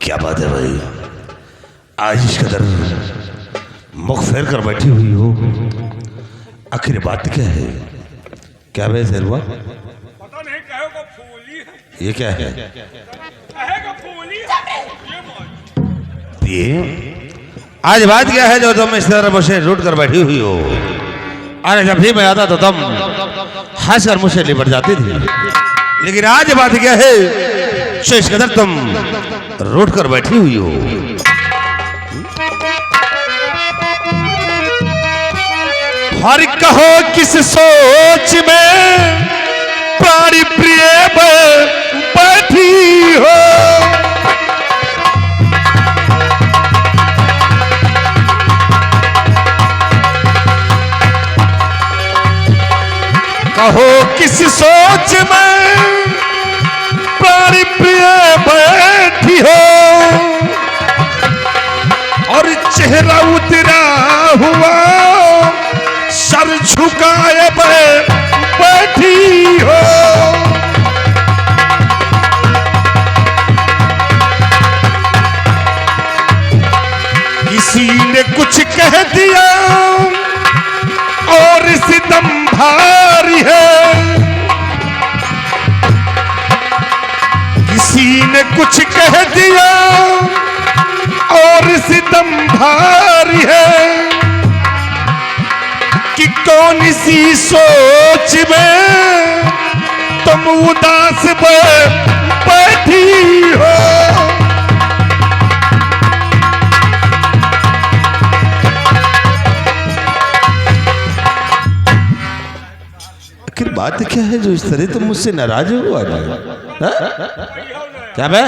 क्या बात है भाई, आज इस कदर मुख फेर कर बैठी हुई हो, आखिर बात क्या है? क्या भाई शेरवा? पता नहीं कहेगा फूली है। ये क्या है? कहेगा फूली है। ये आज बात क्या है जो तुम इस तरह मुझसे रूट कर बैठी हुई हो? अरे जब भी मैं आता तो तुम हंसकर मुझसे लिपट जाती थी, लेकिन आज बात क्या है जो इस कदर तुम रूट कर बैठी हुई हो? हर कहो किस सोच में प्राणी प्रिय बैठी हो, कहो किस सोच में प्राणी प्रिय बैठी हो, और चेहरा उतरा हुआ सर झुकाए बैठी हो। किसी ने कुछ कह दिया और सितम भारी है, किसी ने कुछ कह दिया और सितम भारी है, कि कौन सी सोच में तुम उदास बैठी हो। आखिर बात क्या है जो इस तरह तुम मुझसे नाराज हो आज? क्या बे?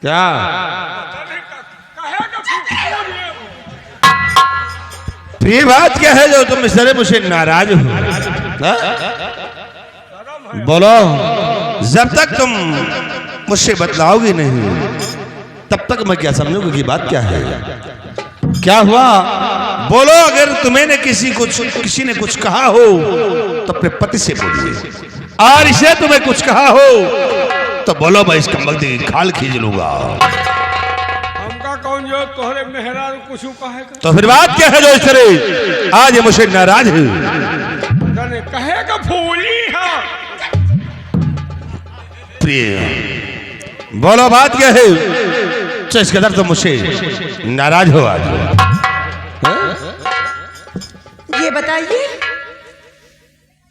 क्या ये बात क्या है जो तुम इस तरह मुझसे नाराज हो? बोलो, जब तक तुम मुझसे बतलाओगी नहीं तब तक मैं क्या समझूंगा कि बात क्या है? क्या हुआ? बोलो, अगर तुम्हें ने किसी ने कुछ कहा हो तो अपने पति से बोलिए, और इसे तुम्हें कुछ कहा हो तो बोलो, मैं इस कमबख्त की खाल खींच लूंगा। कौन जो तोहरे मेहरा कुछ कहेगा? तो फिर बात क्या है जो इस तरह आज मुझे नाराज है? कहेगा फूली है। प्रिय, बोलो बात क्या है जो इस कदर तो मुझसे नाराज हो आज? ये बताइए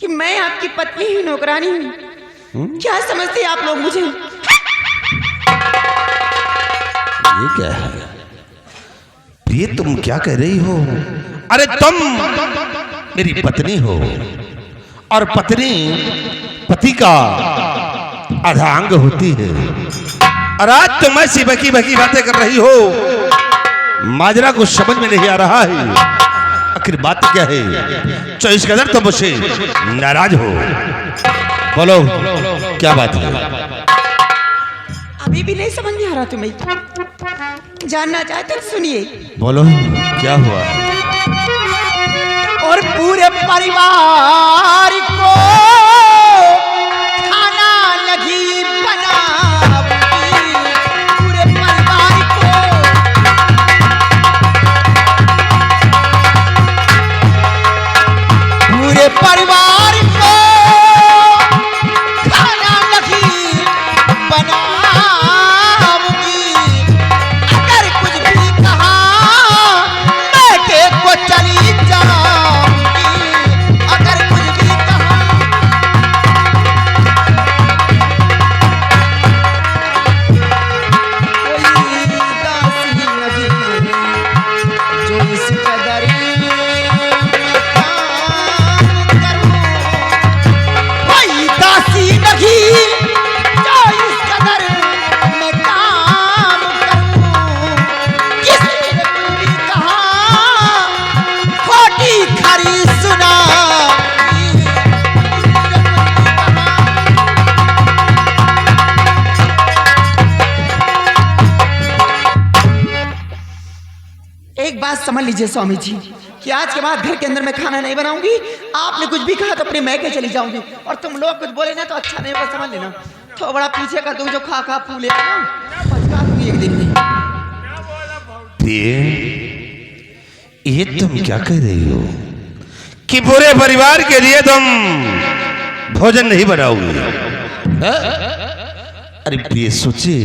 कि मैं आपकी पत्नी ही नौकरानी हूँ, क्या समझते आप लोग मुझे? ये क्या है? ये तुम क्या कह रही हो? अरे तुम मेरी पत्नी हो, और पत्नी पति का आधा अंग होती है, और आज तुम ऐसी बकी बकी बातें कर रही हो, माजरा कुछ समझ में नहीं आ रहा है। आखिर बात क्या है जो इस कदर तुम मुझसे नाराज हो? बोलो, क्या बात है? अभी भी नहीं समझ में आ रहा तुम्हें? जानना चाहते तो सुनिए। बोलो, क्या हुआ? और पूरे परिवार को खाना लगी बनाऊंगी, पूरे परिवार को, पूरे परिवार को खाना लगी बनाऊंगी। अगर कुछ भी कहा मैं के को चली जाऊंगी, अगर कुछ भी कहा। कोई दासी नहीं जो इस कदर समझ लीजिए स्वामी जी कि आज के बाद घर के अंदर मैं खाना नहीं बनाऊंगी। आपने कुछ भी कहा तो अपने मैके चली जाऊंगी, और तुम लोग कुछ बोले ना तो अच्छा नहीं होगा, समझ लेना। थोड़ा पीछे कर दूं जो खा खा फूले ना बचका दूंगी एक दिन में। क्या बोला भाऊजी? ये तुम क्या कह रही हो कि पूरे परिवार के लिए तुम भोजन नहीं बनाओगे? हाँ? अरे प्रिय सोचे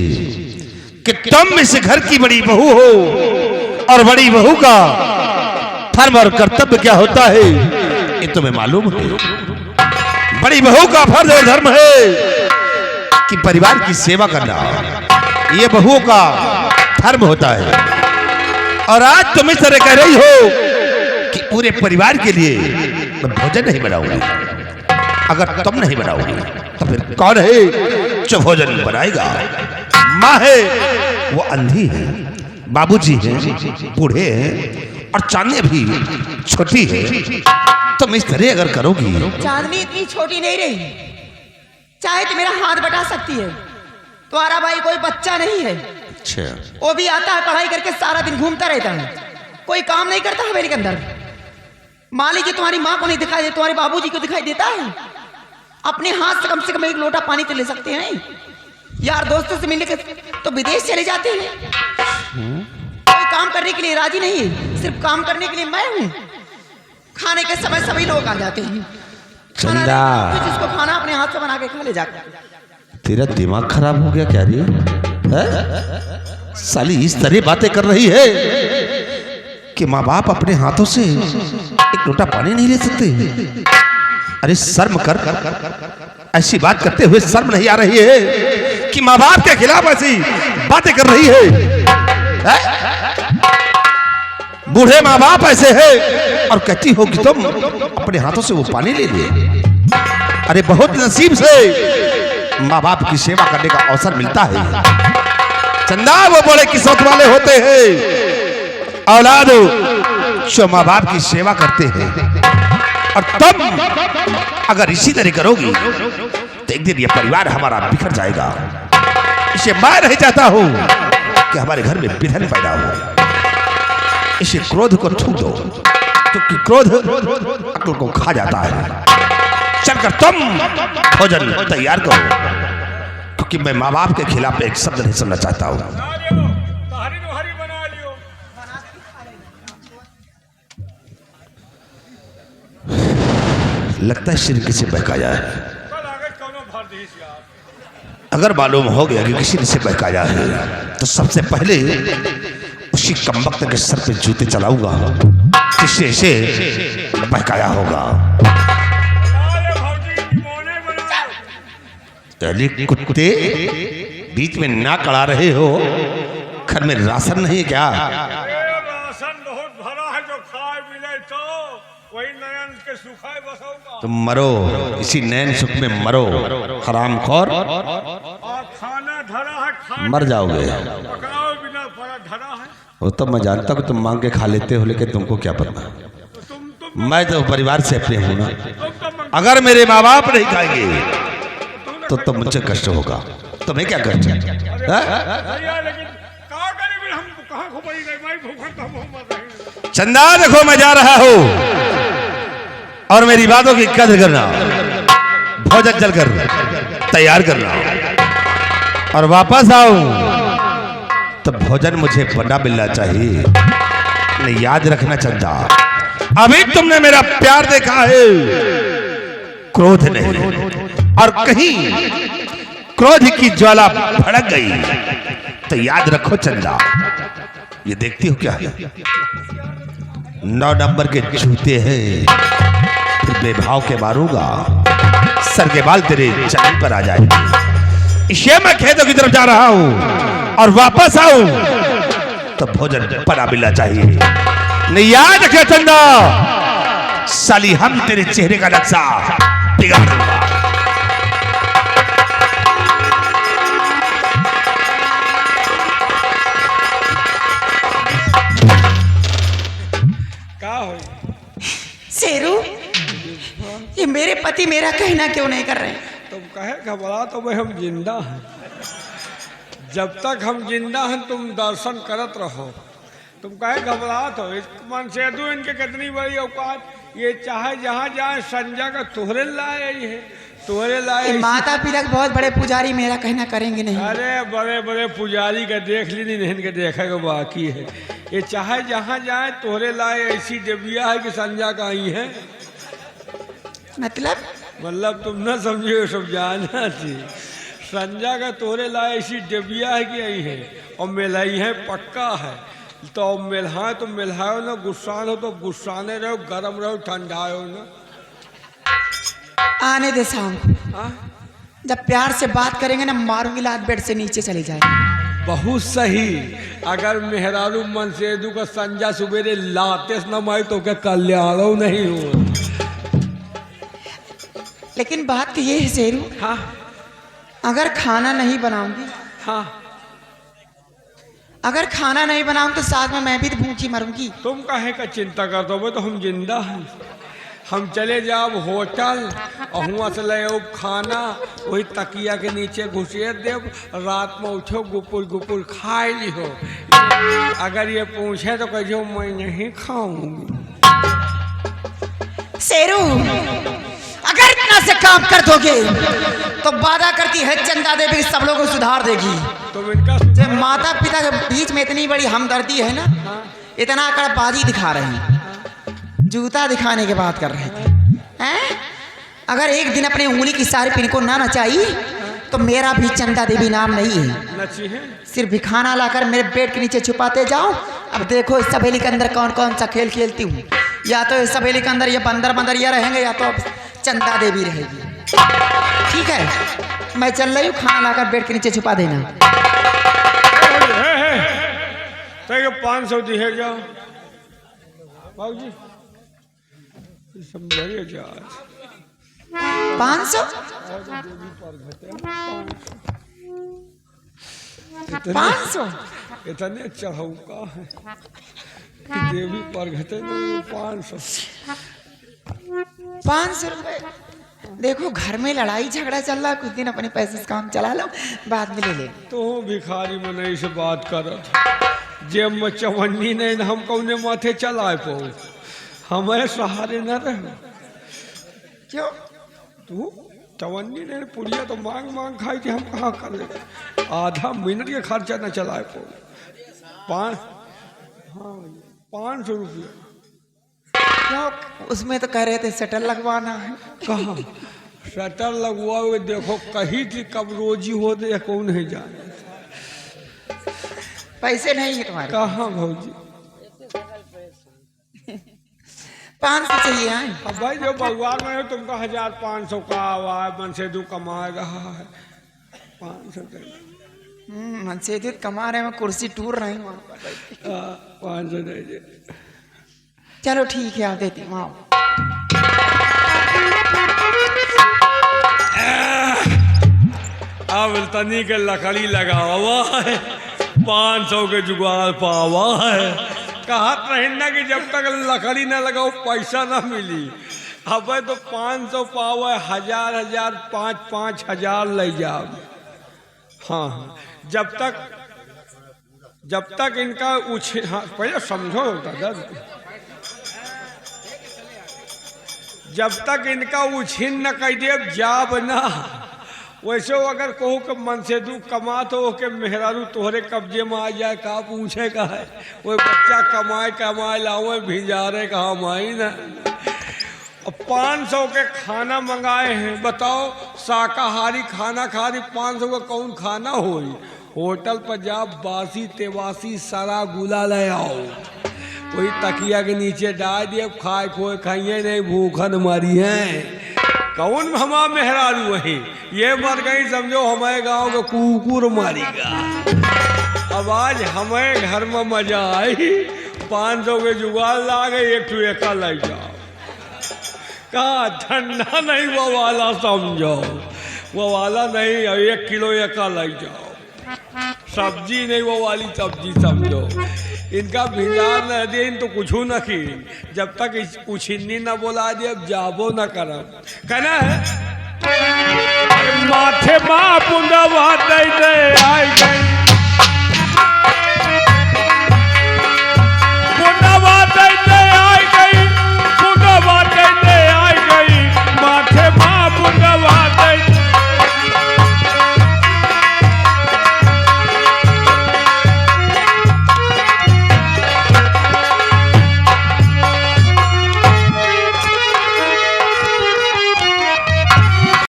कि तुम इस घर की बड़ी बहू हो और बड़ी बहू का धर्म और कर्तव्य क्या होता है ये तुम्हें मालूम है? बड़ी बहू का फर्ज और धर्म है कि परिवार की सेवा करना, ये बहुओं का धर्म होता है। और आज तुम इस तरह कह रही हो कि पूरे परिवार के लिए मैं भोजन नहीं बनाऊंगी। अगर तुम नहीं बनाओगी तो फिर कौन है जो भोजन बनाएगा? माँ है वो अंधी है, बाबूजी हैं बूढ़े हैं और चांदनी भी छोटी है। तुम इस तरह अगर करोगी, चांदनी इतनी छोटी नहीं रही, चाहे तो मेरा हाथ बटा सकती है। तुम्हारा भाई कोई बच्चा नहीं है, अच्छा वो भी आता है पढ़ाई करके सारा दिन घूमता रहता है, कोई काम नहीं करता हवेली के अंदर। मान लीजिए तुम्हारी माँ को नहीं दिखाई देता, तुम्हारे बाबूजी को दिखाई देता है। अपने हाथ से कम एक लोटा पानी तो ले सकते हैं। यार दोस्तों से मिलने के तो विदेश चले जाते हैं। कोई काम करने के लिए राजी नहीं है, सिर्फ काम करने के लिए मैं हूँ। खाने के समय सभी लोग आ जाते हैं। चंदा, जिसको खाना अपने हाथ से बना के खा ले जाकर। तेरा दिमाग खराब हो गया क्या रे? साली इस तरह बातें कर रही है कि माँ बाप अपने हाथों से एक लोटा पानी नहीं ले सकते। अरे शर्म कर, ऐसी बात करते हुए शर्म नहीं आ रही है कि माँ बाप के खिलाफ ऐसी बातें कर रही है? बूढ़े माँ बाप ऐसे हैं और कहती हो कि तुम अपने हाथों से वो पानी ले लिए। अरे बहुत नसीब से माँ बाप की सेवा करने का अवसर मिलता है। चंदा वो बड़े किस्मत वाले होते हैं औलाद जो माँ बाप की सेवा करते हैं। और तुम अगर इसी तरह करोगी तो एक दिन ये परिवार हमारा बिखर जाएगा। इसे मैं नहीं चाहता हूं कि हमारे घर में विघन पैदा हो। इसे क्रोध को थूक दो, क्योंकि क्रोध अक्ल को खा जाता है। चलकर तुम भोजन तैयार करो, क्योंकि मैं माँ बाप के खिलाफ एक शब्द नहीं सुनना चाहता हूँ। बना लियो, तहारी दोहारी बना लियो। लगता है श्री किसी बहकाया है। कल आगे कौनो भर दी यार। अगर मालूम हो गया कि किसी ने से बहकाया है तो सबसे पहले उसी कमबख्त के सर पे जूते चलाऊंगा जिससे से बहकाया होगा। बना ले भाऊजी, मोने बना ले। अरे कुत्ते, बीच में ना कड़ा रहे हो। घर में राशन नहीं है क्या? अरे राशन बहुत भरा है, जो खाए मिले तो वही नयन के सुखाए बसोगा। तुम मरो, इसी नैन सुख में मरो हरामखोर। और खाना धरा है, खाने मर जाओगे। पकाओ बिना पड़ा धरा है। वो तो मैं जानता हूँ तुम मांग के खा लेते हो, लेकिन तुमको क्या पता। तो तुम मैं तो परिवार से अपने हूं ना। तो अगर मेरे माँ बाप नहीं खाएंगे तो मुझे कष्ट होगा। तुम्हें क्या कष्ट है? भैया लेकिन कहाँ करे भी हम कहाँ घुमाई नहीं, मैं भूखा तो हम मर रहे हैं। चंदा देखो मैं जा रहा हूँ और मेरी बातों की कदर करना। भोजन जलकर तैयार करना और वापस आऊं तो भोजन मुझे बना मिलना चाहिए। नहीं, याद रखना चंदा, अभी तुमने मेरा प्यार देखा है, क्रोध नहीं। और कहीं क्रोध की ज्वाला भड़क गई तो याद रखो चंदा, ये देखती हो क्या है? 9 नंबर के जूते हैं, फिर बेभाव के मारूंगा, सर के बाल तेरे चरण पर आ जाएंगे। इसे मैं खेतों की तरफ जा रहा हूं और वापस आऊं तो भोजन बना मिलना चाहिए। नहीं, याद रखे चंदा, साली हम तेरे चेहरे का नक्शा बिगाड़ दूंगा। क्या हो शेरू, ये मेरे पति मेरा कहना क्यों नहीं कर रहे? तुम कहे घबरा तो भाई हम जिंदा हैं। जब तक हम जिंदा हैं तुम दर्शन करत रहो। तुम कहे घबराहट हो, मन से दो इनके कितनी बड़ी औकात। ये चाहे जहाँ जाए संजय का तुहरे लाए है। तुम्हारे लाए माता पिता के बहुत बड़े पुजारी मेरा कहना करेंगे नहीं। अरे बड़े बड़े पुजारी का देख ली नहीं, इनके देखा के बाकी है। ये चाहे जहाँ जाए तोहरे लाए ऐसी डिबिया है कि संजा का आई है। मतलब तुम ना समझे, सब जाना थी। संजा का तोहरे लाए ऐसी डिबिया है कि आई है, और मिलाई है पक्का है। तो मिलहाए तो मिलहाओ ना, गुस्सान हो तो गुस्साने रहो, गर्म रहो ठंडाओ ना। आने दे शाम को, जब प्यार से बात करेंगे ना मारूंगी लात बेड से नीचे चले जाएंगे। बहुत सही। अगर मेहरारू मन से दू का संजा सुबेरे लाते न माई तो क्या कल्याणो नहीं हो। लेकिन बात तो ये है शेरू, हाँ अगर खाना नहीं बनाऊंगी, हाँ अगर खाना नहीं बनाऊंगी तो साथ में मैं भी तो भूखी मरूंगी। तुम काहे का चिंता कर दो, तो हम जिंदा हैं। हम चले जाओ होटल और वहाँ से ले आओ खाना, वही तकिया के नीचे घुसेर देव, रात में उठो गुपुर गुपुर खाए ली हो। अगर ये पूछे तो कहो मैं नहीं खाऊंगी। शेरू अगर इतना से काम कर दोगे तो वादा करती है चंदा देवी सब लोगों को सुधार देगी। तुम इनका जब माता पिता के बीच में इतनी बड़ी हमदर्दी है ना, इतना कड़बाजी दिखा रहे हैं, जूता दिखाने की बात कर रहे थे हैं? अगर एक दिन अपने उंगली की सारी पिन को ना नचाई तो मेरा भी चंदा देवी नाम नहीं है। नची है सिर्फ भी खाना लाकर मेरे पेट के नीचे छुपाते जाओ। अब देखो इस सवेली के अंदर कौन कौन सा खेल खेलती हूँ। या तो इस सवेली के अंदर ये बंदर बंदरिया रहेंगे, या तो चंदा देवी रहेगी। ठीक है, मैं चल रही हूँ, खाना लाकर पेट के नीचे छुपा देना। तो 500 दिहे जाओ बाबू जी, सब बढ़िया जा 500 500 इतने चढ़ौका है कि देवी पर घटे न 500 रुपए। देखो घर में लड़ाई झगड़ा चल रहा है, कुछ दिन अपने पैसे से काम चला लो, बाद में ले ले। तो भिखारी में नहीं से बात करत, जेब में चवन्नी नहीं न हम कौने माथे चलाए पाओ, हमें सहारे न रहे। क्यों? तू चवन्नी नहीं पुड़िया तो मांग मांग खाई थी, हम कहाँ कर ले। आधा मिनट के खर्चा न चलाए पाओ। 500 रुपया। क्यों? उसमें तो कह रहे थे शटर लगवाना है। कहाँ शटर लगवाओगे? देखो कहीं थी कब रोजी हो दे कौन नहीं जाने। पैसे नहीं है तुम्हारे? कहाँ भौजी? 500 चाहिए है। अब भाई जो भगवान में हो तुमको 1500 का आवाज मन से दू कमा रहा है। 500 मन से दू कमा रहे हैं, कुर्सी टूर रही हूँ वहाँ पर। 500 दे दे। चलो ठीक है, आप देती हूँ। अब तनी के लकड़ी लगा हुआ है, 500 के जुगाड़ पावा है। कहत रही ना कि जब तक लकड़ी ना लगाओ पैसा ना मिली। अब तो 500 पावा, 1000 5,000 ले जाओ। हाँ जब तक इनका हाँ, पहले समझो दादा, जब तक इनका उछिन न कह दे जाब ना। वैसे अगर कहो कि मन से दू कमा तो के मेहरारू तोहरे कब्जे में आ जाए, का पूछे का है। वो बच्चा कमाए लाओ भिजारे कहा माई ना। अब 500 के खाना मंगाए हैं, बताओ शाकाहारी खाना खा रही, 500 का कौन खाना हो। होटल पर जा बासी तेवासी सारा गुला ले आओ, वही तकिया के नीचे डाल दिए, खाए खोए खाइए नहीं, भूखन मरी है। कौन हमारा मेहरारू वही ये मर गई, समझो हमारे गांव का कुकुर मारेगा। अब आज हमारे घर में मजा आई, 500 के जुगाड़ ला गए, एक टू एक लाई जाओ। कहा ठंडा नहीं वो वाला समझो, वो वाला नहीं, 1 किलो एक लाई जाओ। सब्जी नहीं वो वाली सब्जी समझो। इनका भिंगार न दे तो कुछ न की, जब तक उछिन्नी न बोला दे जाबो न करब। कहना है माथे माँ बुंदा दे